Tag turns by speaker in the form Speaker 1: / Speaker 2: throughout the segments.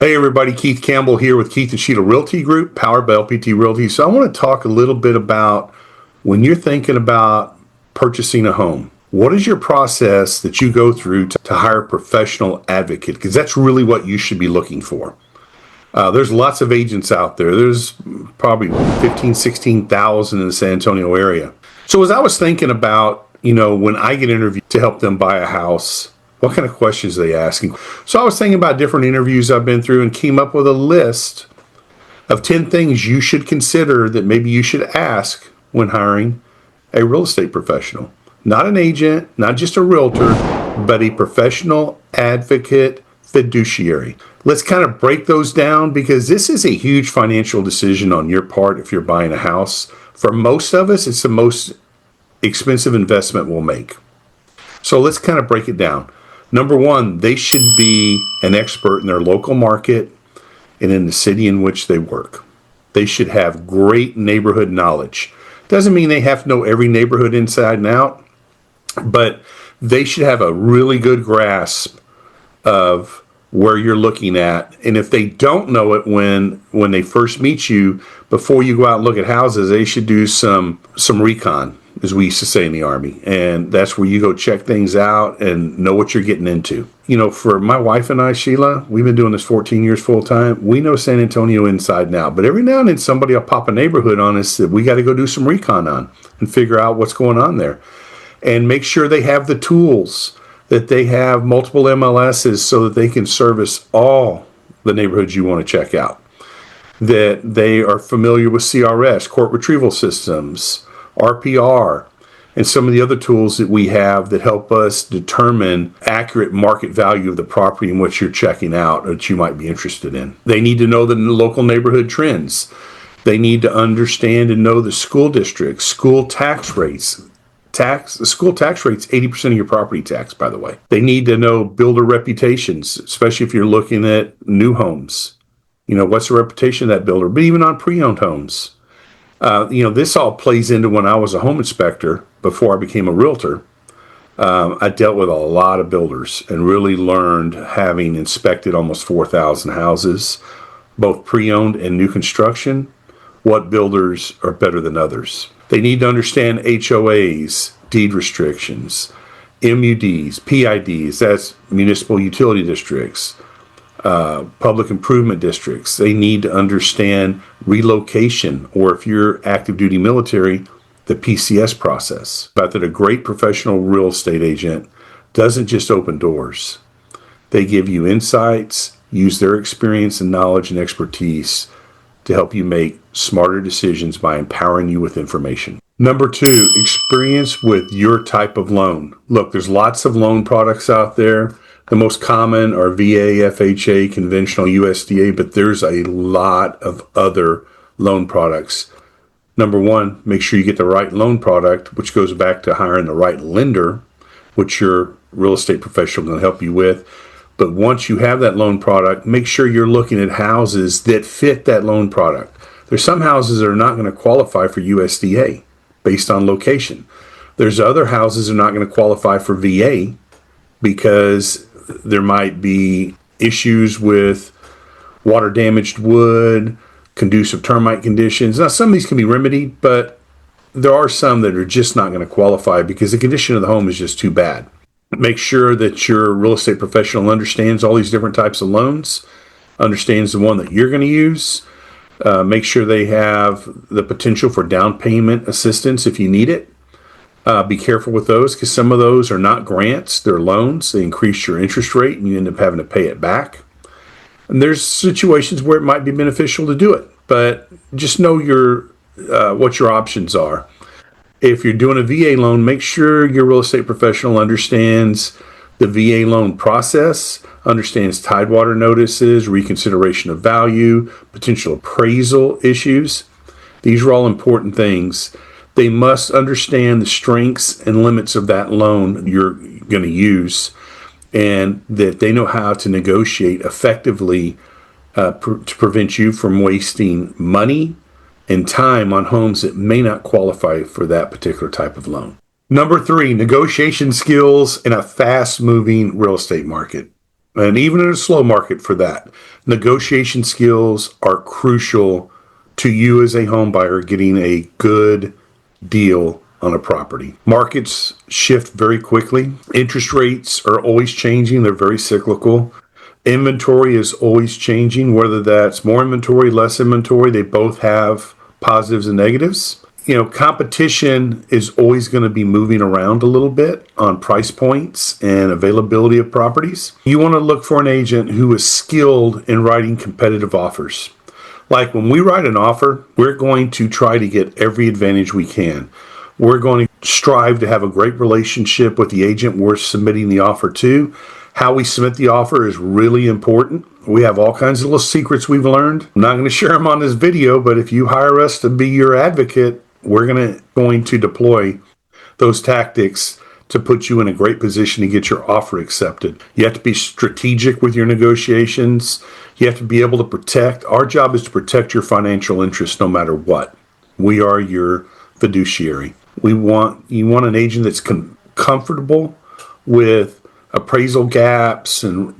Speaker 1: Hey everybody, Keith Campbell here with Keith and Sheila Realty Group, powered by LPT Realty. So I want to talk a little bit about when you're thinking about purchasing a home. What is your process that you go through to hire a professional advocate? Because that's really what you should be looking for. There's lots of agents out there. There's probably 16,000 in the San Antonio area. So as I was thinking about, when I get interviewed to help them buy a house, what kind of questions are they asking? So I was thinking about different interviews I've been through and came up with a list of 10 things you should consider that maybe you should ask when hiring a real estate professional. Not an agent, not just a realtor, but a professional advocate fiduciary. Let's kind of break those down because this is a huge financial decision on your part if you're buying a house. For most of us, it's the most expensive investment we'll make. So let's kind of break it down. Number one, they should be an expert in their local market and in the city in which they work. They should have great neighborhood knowledge. Doesn't mean they have to know every neighborhood inside and out, but they should have a really good grasp of where you're looking at. And if they don't know it when they first meet you, before you go out and look at houses, they should do some recon, as we used to say in the Army. And that's where you go check things out and know what you're getting into. For my wife and I, Sheila, we've been doing this 14 years full time. We know San Antonio inside and out. But every now and then somebody will pop a neighborhood on us that we got to go do some recon on and figure out what's going on there. And make sure they have the tools, that they have multiple MLSs so that they can service all the neighborhoods you want to check out. That they are familiar with CRS, court retrieval systems, RPR, and some of the other tools that we have that help us determine accurate market value of the property in which you're checking out or that you might be interested in. They need to know the local neighborhood trends. They need to understand and know the school districts, school tax rates. The school tax rate's 80% of your property tax, by the way. They need to know builder reputations, especially if you're looking at new homes. What's the reputation of that builder? But even on pre-owned homes. This all plays into when I was a home inspector before I became a realtor. I dealt with a lot of builders and really learned, having inspected almost 4,000 houses, both pre-owned and new construction, what builders are better than others. They need to understand HOAs, deed restrictions, MUDs, PIDs, that's municipal utility districts, public improvement districts. They need to understand relocation, or if you're active duty military, the PCS process. But that a great professional real estate agent doesn't just open doors. They give you insights, use their experience and knowledge and expertise to help you make smarter decisions by empowering you with information. Number two, experience with your type of loan. Look, there's lots of loan products out there. The most common are VA, FHA, conventional USDA, but there's a lot of other loan products. Number one, make sure you get the right loan product, which goes back to hiring the right lender, which your real estate professional can help you with. But once you have that loan product, make sure you're looking at houses that fit that loan product. There's some houses that are not going to qualify for USDA based on location. There's other houses that are not going to qualify for VA because there might be issues with water damaged wood, conducive termite conditions. Now, some of these can be remedied, but there are some that are just not going to qualify because the condition of the home is just too bad. Make sure that your real estate professional understands all these different types of loans, understands the one that you're going to use. Make sure they have the potential for down payment assistance if you need it. Be careful with those because some of those are not grants, they're loans. They increase your interest rate and you end up having to pay it back. And there's situations where it might be beneficial to do it, but just know what your options are. If you're doing a VA loan, make sure your real estate professional understands the VA loan process, understands tidewater notices, reconsideration of value, potential appraisal issues. These are all important things. They must understand the strengths and limits of that loan you're going to use, and that they know how to negotiate effectively to prevent you from wasting money and time on homes that may not qualify for that particular type of loan. Number three, negotiation skills in a fast-moving real estate market. And even in a slow market for that, negotiation skills are crucial to you as a home buyer getting a good deal on a property. Markets shift very quickly. Interest rates are always changing. They're very cyclical. Inventory is always changing, whether that's more inventory, less inventory. They both have positives and negatives. Competition is always going to be moving around a little bit on price points and availability of properties. You want to look for an agent who is skilled in writing competitive offers. Like when we write an offer, we're going to try to get every advantage we can. We're going to strive to have a great relationship with the agent we're submitting the offer to. How we submit the offer is really important. We have all kinds of little secrets we've learned. I'm not going to share them on this video, but if you hire us to be your advocate, we're going to deploy those tactics to put you in a great position to get your offer accepted. You have to be strategic with your negotiations. You have to be able to protect. Our job is to protect your financial interests no matter what. We are your fiduciary. You want an agent that's comfortable with appraisal gaps and,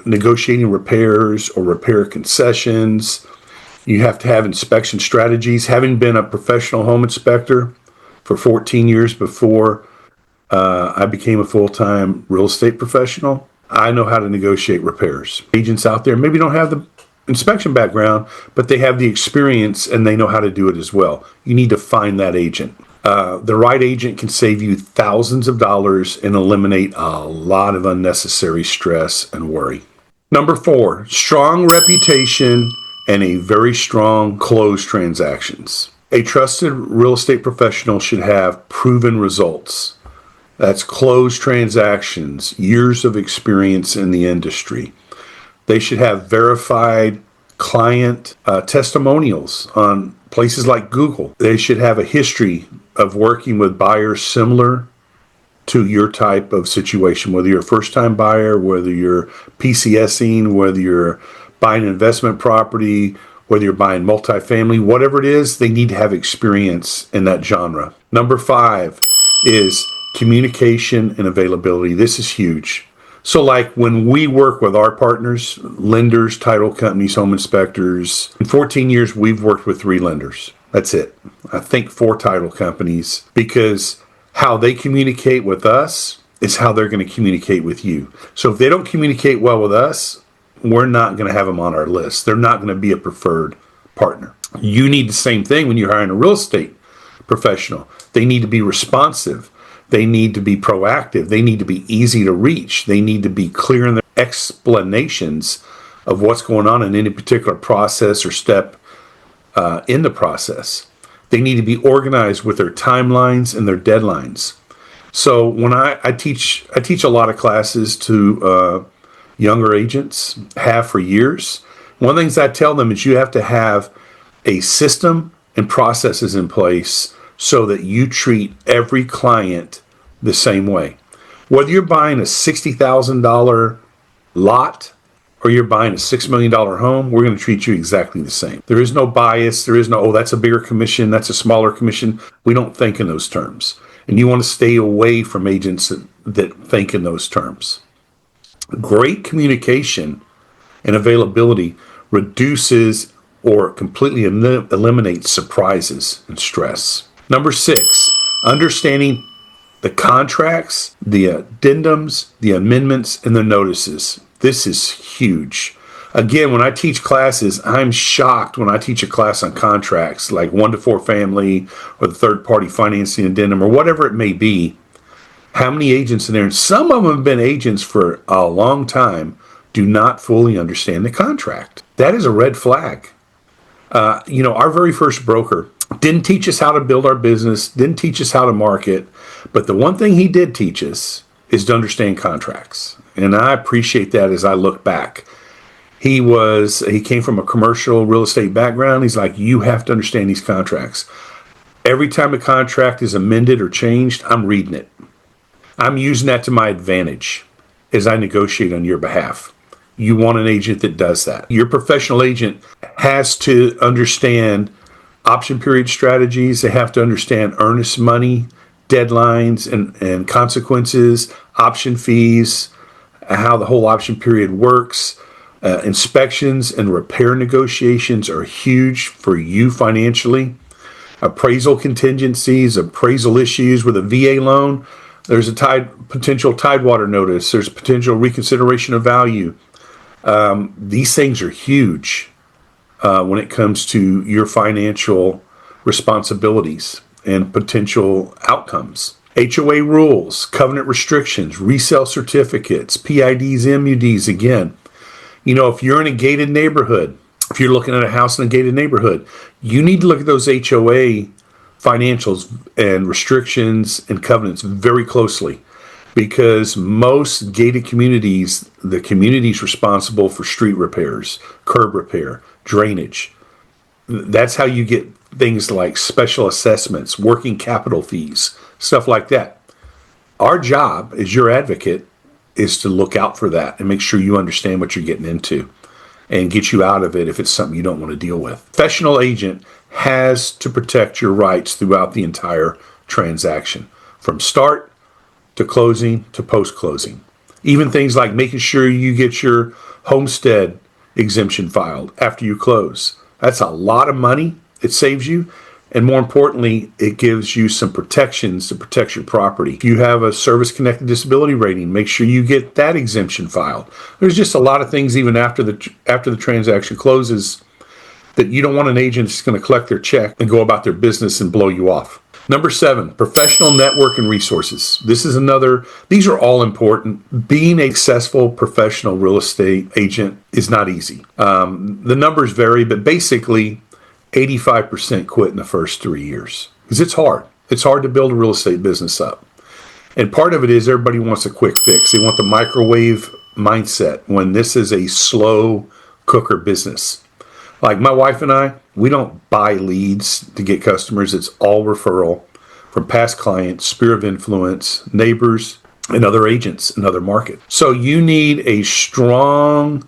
Speaker 1: negotiating repairs or repair concessions. You have to have inspection strategies. Having been a professional home inspector for 14 years before I became a full-time real estate professional, I know how to negotiate repairs. Agents out there maybe don't have the inspection background, but they have the experience and they know how to do it as well. You need to find that agent. The right agent can save you thousands of dollars and eliminate a lot of unnecessary stress and worry. Number 4, strong reputation and a very strong closed transactions. A trusted real estate professional should have proven results. That's closed transactions, years of experience in the industry. They should have verified client testimonials on places like Google. They should have a history of working with buyers similar to your type of situation, whether you're a first-time buyer, whether you're PCSing, whether you're buying an investment property, whether you're buying multifamily, whatever it is, they need to have experience in that genre. Number 5 is communication and availability. This is huge. So like when we work with our partners, lenders, title companies, home inspectors, in 14 years, we've worked with 3 lenders. That's it. I think 4 title companies, because how they communicate with us is how they're going to communicate with you. So if they don't communicate well with us, we're not going to have them on our list. They're not going to be a preferred partner. You need the same thing when you're hiring a real estate professional. They need to be responsive. They need to be proactive. They need to be easy to reach. They need to be clear in their explanations of what's going on in any particular process or step in the process. They need to be organized with their timelines and their deadlines. So when I teach a lot of classes to younger agents, have for years. One of the things I tell them is you have to have a system and processes in place so that you treat every client the same way. Whether you're buying a $60,000 lot or you're buying a $6 million home, we're going to treat you exactly the same. There is no bias. There is no, oh, that's a bigger commission, that's a smaller commission. We don't think in those terms. And you want to stay away from agents that think in those terms. Great communication and availability reduces or completely eliminates surprises and stress. Number 6, understanding the contracts, the addendums, the amendments, and the notices. This is huge. Again, when I teach classes, I'm shocked when I teach a class on contracts like 1 to 4 family or the third party financing addendum or whatever it may be. How many agents in there, and some of them have been agents for a long time, do not fully understand the contract. That is a red flag. Our very first broker didn't teach us how to build our business, didn't teach us how to market, but the one thing he did teach us is to understand contracts. And I appreciate that as I look back. He came from a commercial real estate background. He's like, you have to understand these contracts. Every time a contract is amended or changed, I'm reading it. I'm using that to my advantage as I negotiate on your behalf. You want an agent that does that. Your professional agent has to understand option period strategies. They have to understand earnest money, deadlines and consequences, option fees, how the whole option period works. Inspections and repair negotiations are huge for you financially. Appraisal contingencies, appraisal issues with a VA loan. There's a potential tidewater notice. There's potential reconsideration of value. These things are huge when it comes to your financial responsibilities and potential outcomes. HOA rules, covenant restrictions, resale certificates, PIDs, MUDs. Again, if you're in a gated neighborhood, if you're looking at a house in a gated neighborhood, you need to look at those HOA financials and restrictions and covenants very closely, because most gated communities, the community's responsible for street repairs, curb repair, drainage. That's how you get things like special assessments, working capital fees, stuff like that. Our job as your advocate is to look out for that and make sure you understand what you're getting into and get you out of it if it's something you don't want to deal with. Professional agent has to protect your rights throughout the entire transaction, from start to closing to post-closing. Even things like making sure you get your homestead exemption filed after you close. That's a lot of money it saves you. And more importantly, it gives you some protections to protect your property. If you have a service-connected disability rating, make sure you get that exemption filed. There's just a lot of things even after the transaction closes that you don't want an agent that's going to collect their check and go about their business and blow you off. Number 7, professional network and resources. These are all important. Being a successful professional real estate agent is not easy. The numbers vary, but basically 85% quit in the first 3 years because it's hard. It's hard to build a real estate business up. And part of it is everybody wants a quick fix. They want the microwave mindset when this is a slow cooker business. Like my wife and I, we don't buy leads to get customers. It's all referral from past clients, sphere of influence, neighbors, and other agents in other markets. So you need a strong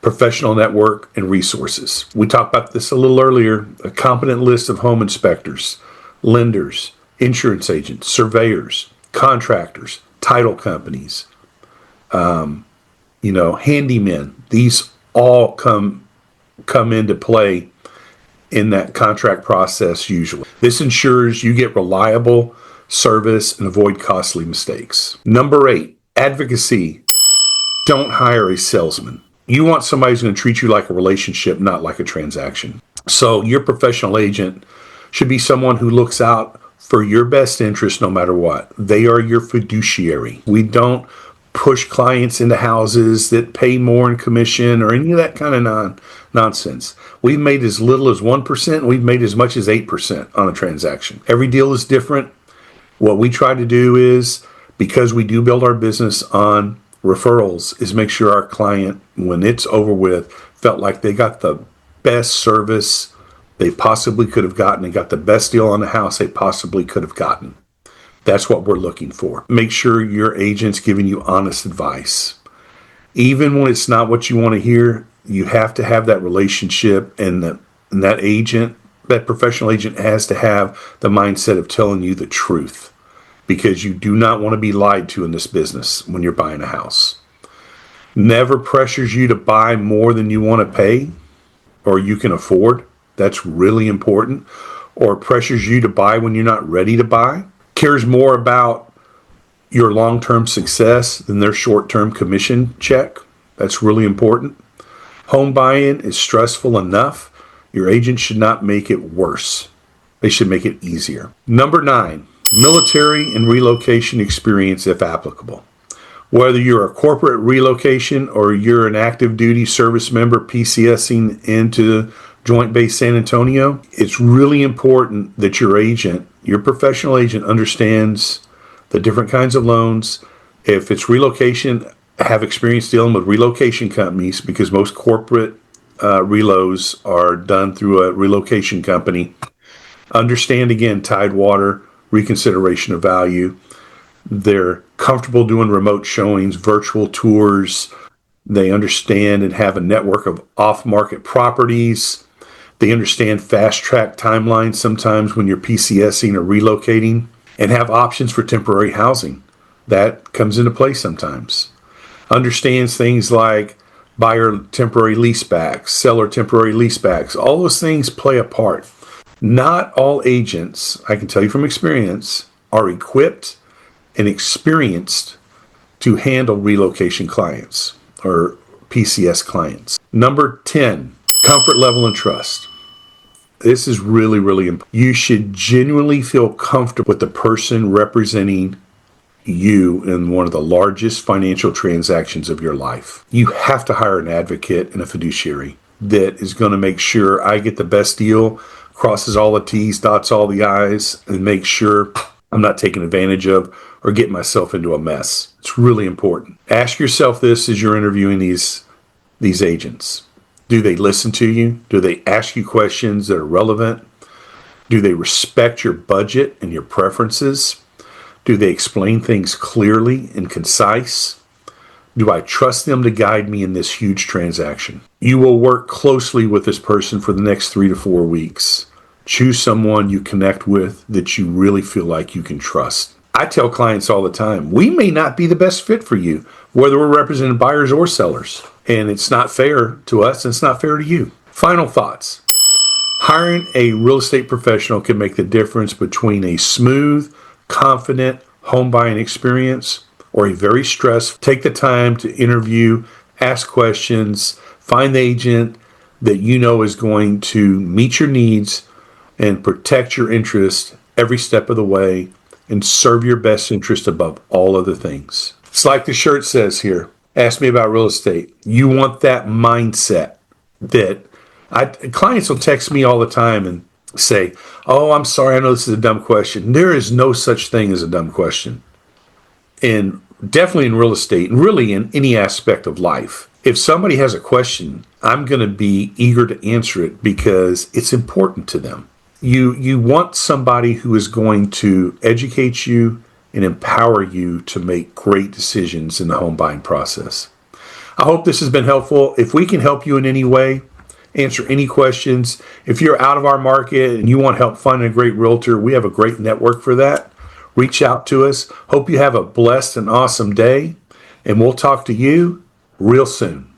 Speaker 1: professional network and resources. We talked about this a little earlier. A competent list of home inspectors, lenders, insurance agents, surveyors, contractors, title companies, handymen. These all come into play in that contract process usually. This ensures you get reliable service and avoid costly mistakes. Number 8, advocacy. Don't hire a salesman. You want somebody who's going to treat you like a relationship, not like a transaction. So your professional agent should be someone who looks out for your best interest no matter what. They are your fiduciary. We don't push clients into houses that pay more in commission or any of that kind of nonsense. We've made as little as 1%, and we've made as much as 8% on a transaction. Every deal is different. What we try to do is, because we do build our business on referrals, is make sure our client, when it's over with, felt like they got the best service they possibly could have gotten and got the best deal on the house they possibly could have gotten. That's what we're looking for. Make sure your agent's giving you honest advice. Even when it's not what you want to hear, you have to have that relationship, and that professional agent has to have the mindset of telling you the truth, because you do not want to be lied to in this business when you're buying a house. Never pressures you to buy more than you want to pay or you can afford. That's really important. Or pressures you to buy when you're not ready to buy. Cares more about your long-term success than their short-term commission check. That's really important. Home buying is stressful enough. Your agent should not make it worse. They should make it easier. Number 9, military and relocation experience if applicable. Whether you're a corporate relocation or you're an active duty service member PCSing into Joint Base San Antonio, it's really important that your professional agent, understands the different kinds of loans. If it's relocation, have experience dealing with relocation companies, because most corporate relos are done through a relocation company. Understand, again, Tidewater, reconsideration of value. They're comfortable doing remote showings, virtual tours. They understand and have a network of off-market properties. They understand fast-track timelines sometimes when you're PCSing or relocating, and have options for temporary housing. That comes into play sometimes. understands things like buyer temporary leasebacks, seller temporary leasebacks. All those things play a part. Not all agents, I can tell you from experience, are equipped and experienced to handle relocation clients or PCS clients. Number 10, comfort level and trust. This is really, really important. You should genuinely feel comfortable with the person representing you in one of the largest financial transactions of your life. You have to hire an advocate and a fiduciary that is going to make sure I get the best deal, crosses all the T's, dots all the I's, and make sure I'm not taken advantage of or getting myself into a mess. It's really important. Ask yourself this as you're interviewing these agents. Do they listen to you? Do they ask you questions that are relevant? Do they respect your budget and your preferences? Do they explain things clearly and concise? Do I trust them to guide me in this huge transaction? You will work closely with this person for the next 3 to 4 weeks. Choose someone you connect with that you really feel like you can trust. I tell clients all the time, we may not be the best fit for you, whether we're representing buyers or sellers. And it's not fair to us, and it's not fair to you. Final thoughts. Hiring a real estate professional can make the difference between a smooth, confident home buying experience or a very stressful. Take the time to interview, ask questions, find the agent that you know is going to meet your needs and protect your interest every step of the way and serve your best interest above all other things. It's like the Schertz says here, ask me about real estate. You want that mindset that clients will text me all the time and say, oh, I'm sorry, I know this is a dumb question. There is no such thing as a dumb question. And definitely in real estate and really in any aspect of life. If somebody has a question, I'm going to be eager to answer it because it's important to them. You want somebody who is going to educate you and empower you to make great decisions in the home buying process. I hope this has been helpful. If we can help you in any way, answer any questions. If you're out of our market and you want help finding a great realtor, we have a great network for that. Reach out to us. Hope you have a blessed and awesome day, and we'll talk to you real soon.